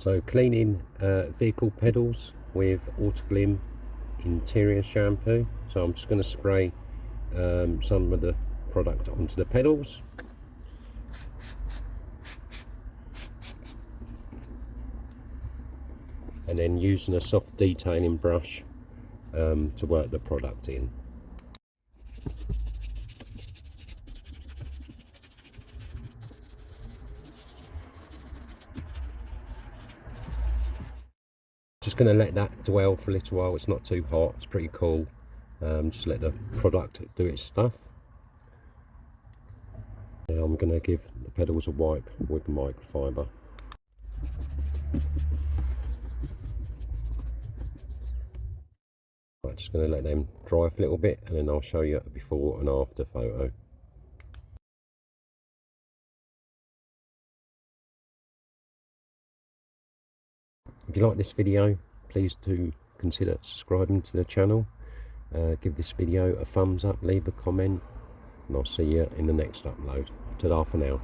So cleaning vehicle pedals with Autoglym interior shampoo. So I'm just going to spray some of the product onto the pedals. And then using a soft detailing brush to work the product in. Just going to let that dwell for a little while. It's not too hot, it's pretty cool. Just let the product do its stuff. Now I'm going to give the pedals a wipe with microfiber. Right, just going to let them dry for a little bit, and then I'll show you a before and after photo. If you like this video, please do consider subscribing to the channel. Give this video a thumbs up, leave a comment, and I'll see you in the next upload. Ta-da for now.